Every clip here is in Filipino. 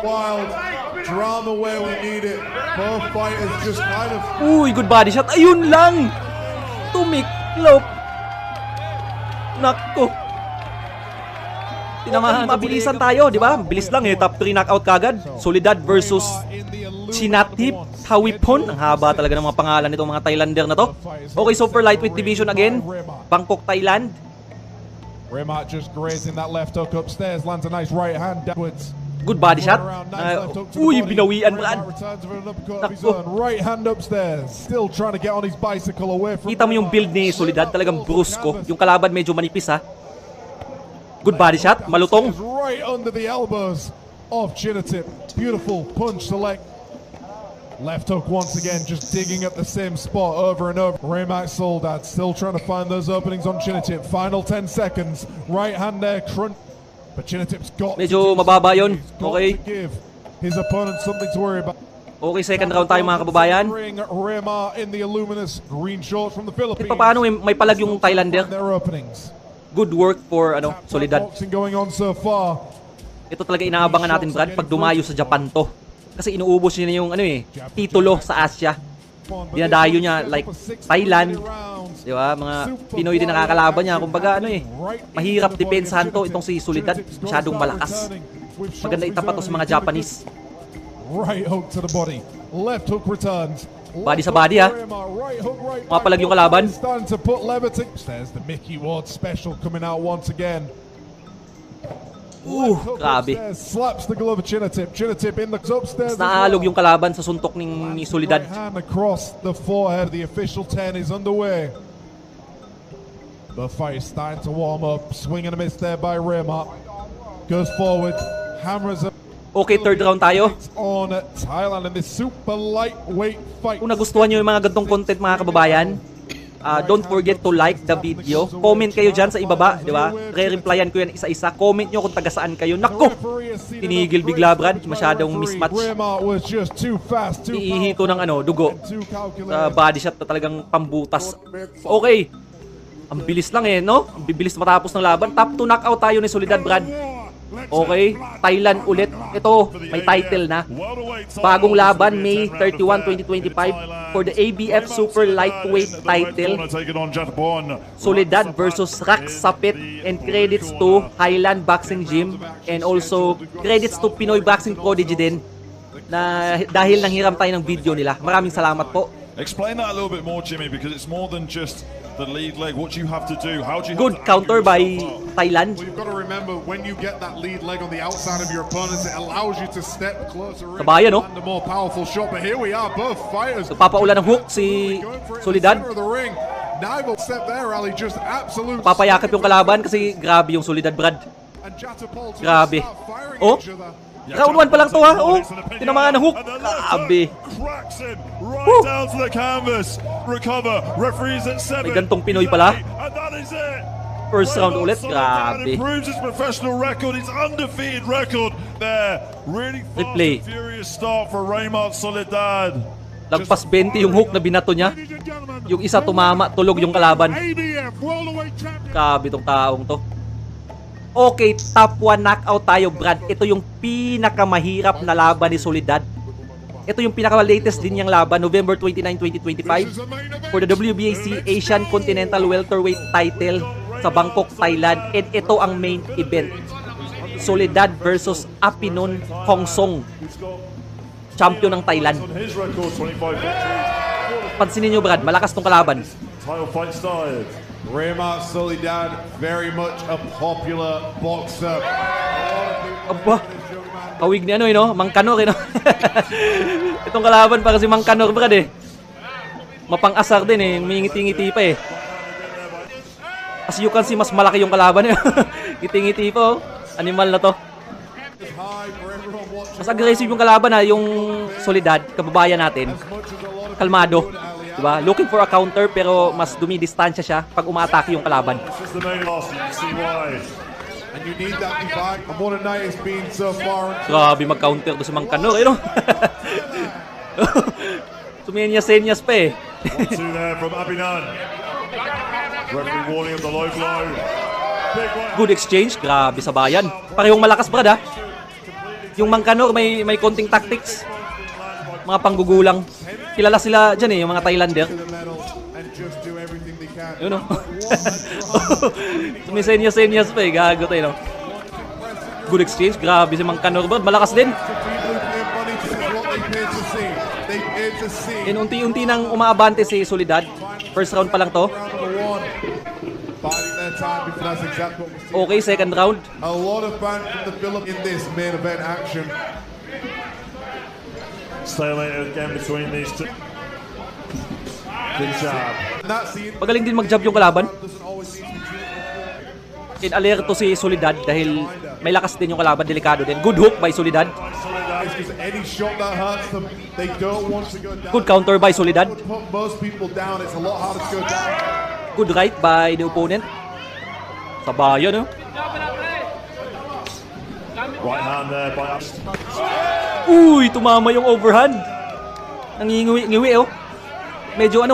wild. Drama where we need it. Both fighters just kind of... Uy, good body shot. Ayun lang! Tumiklop. Nako. Tinamahan. Mabilisan tayo, di ba? Bilis lang eh. Top 3 knockout kagad. Soledad versus Chinatip Hawipon. Ang haba talaga ng mga pangalan nitong mga Thailander na to. Okay, so for lightweight division again. Bangkok, Thailand. Remat just grazing that left hook upstairs. Lands a nice right hand downwards. Good body shot. Uy, binawian Brad. Right hand upstairs. Still trying to get on his bicycle away from... Kita mo yung build ni Soledad, talagang brusko. Yung kalaban medyo manipis ha. Good body shot, malutong. Right under the elbows of Chinatip. Beautiful punch select. Left hook once again, just digging at the same spot over and over. Remat Soledad still trying to find those openings on Chinatip. Final 10 seconds. Right hand there, crunch. But Chinatip's got medyo mababa yun. Okay. Give his opponent something to worry about. Okay, second round tayo mga kababayan. Rema in the luminous green shorts from the Philippines. Paano may palag yung Thailander? Good work for Soledad. Going on so far. Ito talaga inaabangan natin, Brad, pag dumayo sa Japan to. Kasi inuubos niya yung titulo sa Asia. Dinadayo niya like Thailand. Di ba? Mga Pinoy din nakakalaban niya. Kumbaga mahirap depensahan to itong si Soledad. Masyadong malakas. Maganda itapat to sa mga Japanese. Right hook to the body. Left hook returns. Body sa body ha. Mapalag yung kalaban. There's the Mickey Ward special coming out once again. Grabe. Slaps the glove of Chinatip. Chinatip in the upstairs. Naalog yung kalaban sa suntok ni Soledad. Hand across the forehead. The official 10 is underway. The fight is starting to warm up. Swing and a miss there by Remat. Goes forward. Hammers up. Okay, third round tayo. On Thailand in this super lightweight fight. Kung nagustuhan nyo yung mga gantong content mga kababayan, don't forget to like the video. Comment kayo dyan sa ibaba, di ba? Re-replyan ko yan isa-isa. Comment nyo kung taga saan kayo. Nako! Tinigil bigla, Brad. Masyadong mismatch. Iihi ko ng dugo. Sa body shot na talagang pambutas. Okay. Ang bilis lang no? Ang bibilis matapos ng laban. Top 2 knockout tayo ni Soledad, Brad. Okay, Thailand ulit. Ito, may title na. Bagong laban, May 31, 2025 for the ABF Super Lightweight title. Soledad versus Raksapit. And credits to Highland Boxing Gym. And also, credits to Pinoy Boxing Prodigy din. Na dahil nanghiram tayo ng video nila. Maraming salamat po. Explain that a little bit more, Jimmy, because it's more than just the lead leg. What do you have to do? How do you good counter by Thailand. Well, you've got to remember when you get that lead leg on the outside of your opponents, it allows you to step closer in and a more powerful shot. But here we are, both fighters. Papaulan ng hook si Soledad. Neither step there, Ali, just absolute. Papayakap yung kalaban kasi grabe yung Soledad, Brad. Grabe. Oh. Round 1 pa lang to ha. Oh, tinamaan ng hook. Grabe. May gantong Pinoy pala. First round ulit. Grabe. Replay. Lagpas 20 yung hook na binato niya. Yung isa tumama, tulog yung kalaban. Grabe tong taong to. Okay, top 1 knockout tayo, Brad. Ito yung pinakamahirap na laban ni Soledad. Ito yung pinaka-latest din niyang laban, November 29, 2025 for the WBC Asian Continental Welterweight title sa Bangkok, Thailand. And ito ang main event. Soledad versus Apinon Hongsong, champion ng Thailand. Pansinin nyo, Brad, malakas tong kalaban. Remat Soledad, very much a popular boxer. Aba, kawig ni Mang Kanor, Itong kalaban para si Mang Kanor, Brad, Mapang-asar din, may ngiti-ngiti pa, As you can see, mas malaki yung kalaban, Ngiti-ngiti pa, Animal na to. Mas aggressive yung kalaban, yung Soledad, kababayan natin. Kalmado. Diba? Looking for a counter pero mas dumidistansya siya pag umaatake yung kalaban. Grabe mag-counter doon sa Mang Kanor, Sumenyas-senyas pa, Good exchange, grabe sa bayan. Parehong malakas, Brad, Yung Mangkanor may konting tactics. Mga panggugulang. Kilala sila dyan yung mga Thailander. Yun o. Sumisenyas-senyas pa gago tayo no. Good exchange, grabe si Mangkanor bro. Malakas din. Unti-unti nang umaabante si Soledad. First round pa lang to. Okay, second round. A lot of fun from the Philip in this main event action. Stalemate again between these two. Good job. Magaling din mag-jab yung kalaban. In-alerto si Soledad dahil may lakas din yung kalaban, delikado din. Good hook by Soledad. Good counter by Soledad. Good right by the opponent. Sabayan, no? Right hand there by Uy, tumama yung overhand. Nangingiwi, oh. Medyo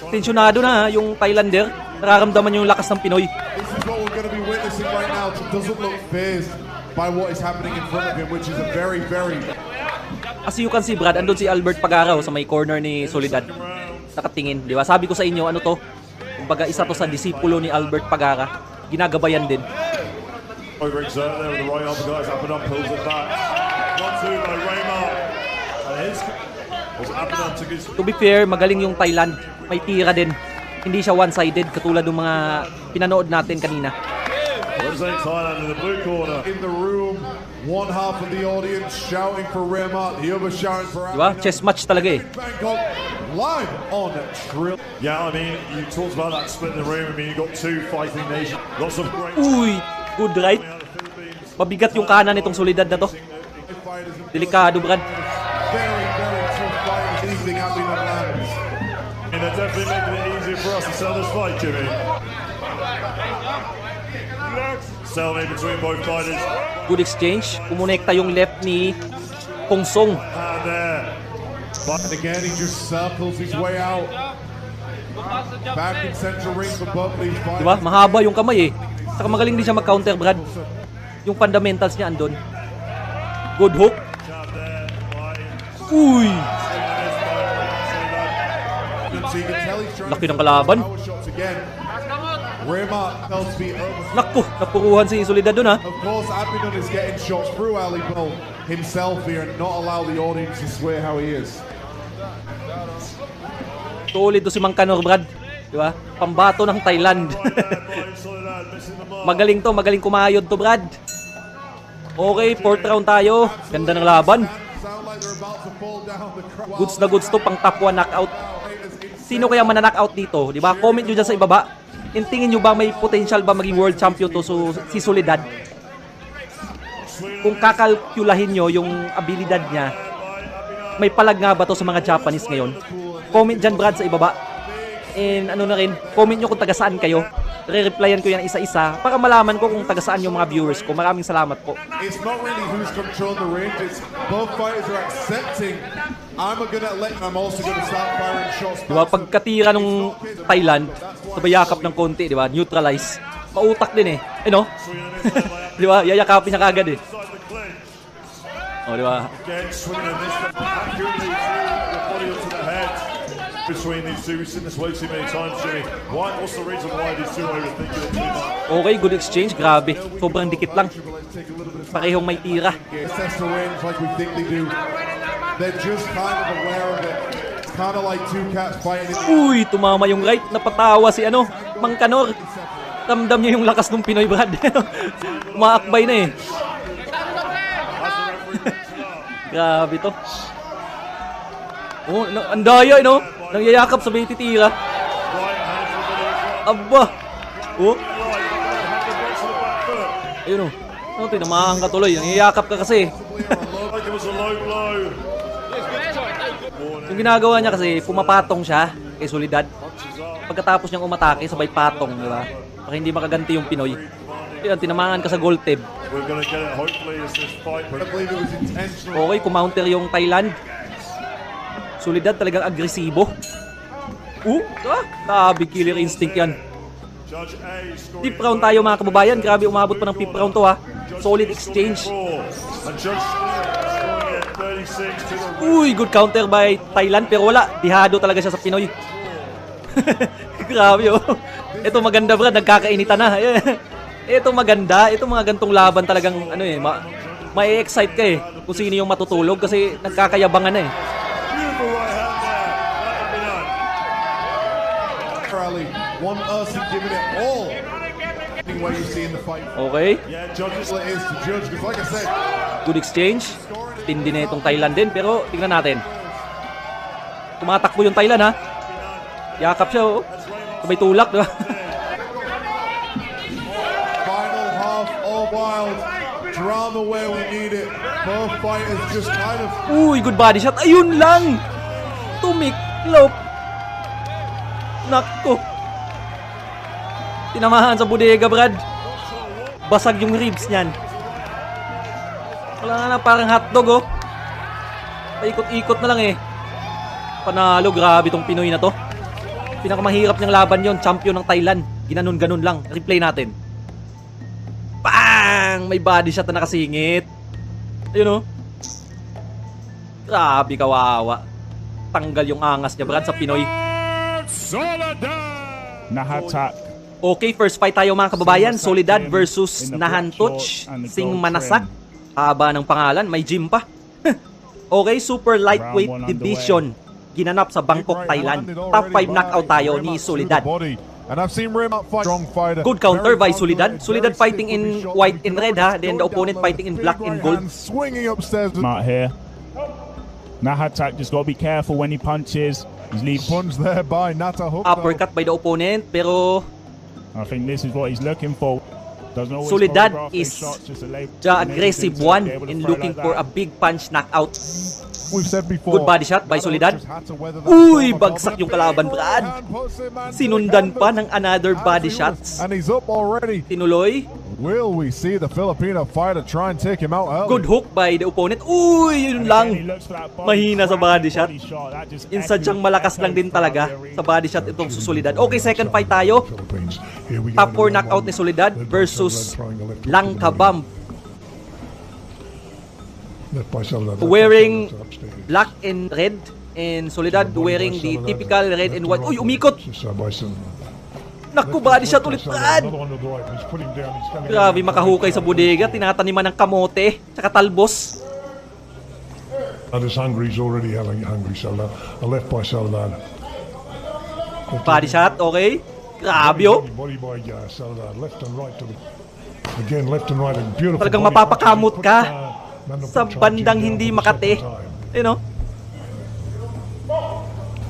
tensyonado na yung Thailander. Nararamdaman yung lakas ng Pinoy. This is what we're going to be witnessing right now. It doesn't look phased by what is happening in front of him, which is a very, very... As you can see, Brad, andun si Albert Pagaraw sa may corner ni Soledad. Nakatingin, di ba? Sabi ko sa inyo, ano to? Kumbaga, isa to sa disipulo ni Albert Pagara. Ginagabayan din. Overexert there with the right arm, guys. Up and up, pulls it back. 1-2 by Raymar. And his was up and up to his... To be fair, magaling yung Thailand. May tira din. Hindi siya one-sided katulad ng mga pinanood natin kanina. Representing Thailand in the blue corner. In the room, one half of the audience shouting for Raymar, the other shouting for... Diba? Chess match talaga eh. Bangkok live on Trill. Yeah, I mean, you talked about that split in the room. I mean, you've got two fighting nations. Lots of great... Uy! Good right. Mabigat yung kanan nitong Soledad na to. Delikado, Brad. Very, very tough fight. Anything happening on land. And they're definitely making it easier for us to sell this fight, Jimmy. Stalemate between both fighters. Good exchange. Kumonekta yung left ni Hong Song. And there. And again, he just circles his way out. Back in central ring for both these fighters. Diba? Mahaba yung kamay eh. Saka magaling din siya mag-counter, Brad. Yung fundamentals niya andun. Good hook. Uy! Laki ng kalaban. Naku, napuruhan si Soledad dun ha. Of course, Abidon is getting shots through Ali Bull himself here and not allow the audience to swear how he is. Solid to si Mangkanor, Brad. Diba? Pambato ng Thailand. Magaling kumayod to, Brad. Okay, fourth round tayo. Ganda ng laban. Goods na goods to, pang top 1 knockout. Sino kaya mananockout dito? Diba? Comment nyo dyan sa ibaba. Tingin nyo ba may potential ba maging world champion to si Soledad? Kung kakalkulahin nyo yung abilidad niya, may palag nga ba to sa mga Japanese ngayon? Comment dyan, Brad, sa ibaba. And ano na rin, comment nyo kung taga saan kayo. Re-replyan ko yan isa-isa para malaman ko kung taga saan yung mga viewers ko. Maraming salamat po. It's not really who's controlling the range, it's both fighters are accepting. I'm also gonna start firing shots. Diba, pagkatira nung Thailand, sabay yakap ng konti, diba? Neutralize. Pautak din eh. Eh no? Diba? Yayakapin niya kagad eh. Oh, diba? Between these two, we've seen this way too many times, Jimmy. What's the reason why these two are overthinking it too much? Okay, good exchange. Grabe. Sobrang dikit lang. Parehong may tira. Assess the range like we think they do. They're just kind of aware of it. It's kind of like two cats fighting. Uy, tumama yung right. Napatawa si Mangkanor. Ramdam niya yung lakas ng Pinoy, Brad. Umaakbay na eh. Grabe to. Oh, ang daya, no? Nangyayakap sa may titira. Aba! Oh! Ayun, oh. Oh, tinamaan ka tuloy. Nangyayakap ka kasi. Yung ginagawa niya kasi, pumapatong siya kay Soledad. Pagkatapos niyang umatake, sabay patong, di ba? Para hindi makaganti yung Pinoy. Ayun, tinamaan ka sa gold tip. Okay, kumounter yung Thailand. Soledad talagang agresibo. Grabe, killer instinct yan. Fifth round tayo mga kababayan. Grabe, umabot pa ng fifth round to ha. Solid exchange. And Judge scoring at 36 to the Uy, good counter by Thailand pero wala. Dihado talaga siya sa Pinoy. Grabe oh. Ito maganda Brad, nagkakainitan na. Ito maganda, ito mga gantong laban talagang ano eh, ma-excite ka eh kung sino yung matutulog kasi nagkakayabangan na eh. beautiful right hand there. That can be done. Rally, one Ursi giving it all. What you see in the fight. Okay, Yeah, judges. It is to judge because, like I said, good exchange. Tindi na itong Thailand din pero tingnan natin. Tumatakbo yung Thailand ha. Yakap siya oh. May tulak diba? final half all wild. Drama where we need it. Both fighters just kind of. Uy, good body shot. Ayun lang. Tumiklop. Nakko. Tinamahan sa bodega, Brad. Basag yung ribs niyan. Wala na parang hotdog, oh. Paikot-ikot na lang eh. Panalo, grabe tong Pinoy na to. Pinakamahirap niyang laban yon, champion ng Thailand. Ginanon-ganon lang. Replay natin. Bang! May body shot na nakasingit. Ayun, oh. Grabe, kawawa. Tanggal yung angas niya, Brad, sa Pinoy. Nahatak. Okay, first fight tayo mga kababayan. Soledad versus Nahantuch Sing Manasak. Haba ng pangalan, may gym pa. Okay, super lightweight division. Ginanap sa Bangkok, Thailand. Top 5 knockout tayo ni Soledad. And I've seen Rim out fight strong fighter. Good counter by Soledad. Soledad fighting in white and red ha. Then the opponent fighting in black and gold. Swinging upstairs. Out here. Nahatak just got to be careful when he punches. He's leaving. Punch there by Nata Hook. Uppercut by the opponent. Pero I think this is what he's looking for. Doesn't always Soledad choreograph his is shots, just a the aggressive one in looking for a big punch knockout. We've said before. Good body shot by Soledad. Uy, bagsak yung kalaban, Brad. Sinundan pa ng another body shots. And he's up already. Tinuloy. Will we see the Filipino fighter try and take him out early? Good hook by the opponent. Uy, yun lang. Mahina sa body shot. Insadyang malakas lang din talaga sa body shot itong Soledad. Okay, second fight tayo. Top 4 knockout ni Soledad versus Langkabam. Wearing black and red, and Soledad wearing the typical red and white. Uy, umikot! Naku, body shot ulit, Brad! Grabe, makahukay sa bodega. Tinataniman ng kamote, tsaka talbos. And is hungry, he's already hungry, Soledad. A left by Soledad. Body shot, okay. Grabe, oh. Body by Soledad, left and right to the... Again, left and right, and beautiful. Talagang body mapapakamot punches, ka but, sa bandang hindi makate. You know?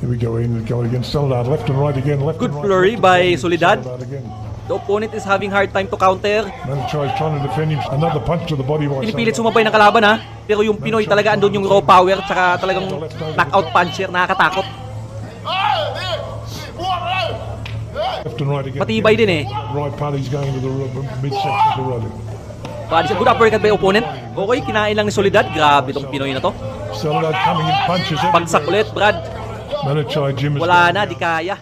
Here we go in, go against Soledad, left and right again, left Good and right. flurry left by and right, Soledad. again. The opponent is having hard time to counter. Trying to defend him. Another punch to the body by Pinipilit Soledad. sumabay ng kalaban ha. Pero yung Pinoy talaga andun yung raw power tsaka talagang knockout puncher, nakakatakot. Left and right again. Matibay din eh. Right party's going to the midsection of the rudder. Body shot. Good uppercut by opponent. Okay, kinain lang ni Soledad. Grabe tong Pinoy na to. Soledad coming in punches. Bagsak ulit, Brad. Manachai Jim is Wala na, di kaya.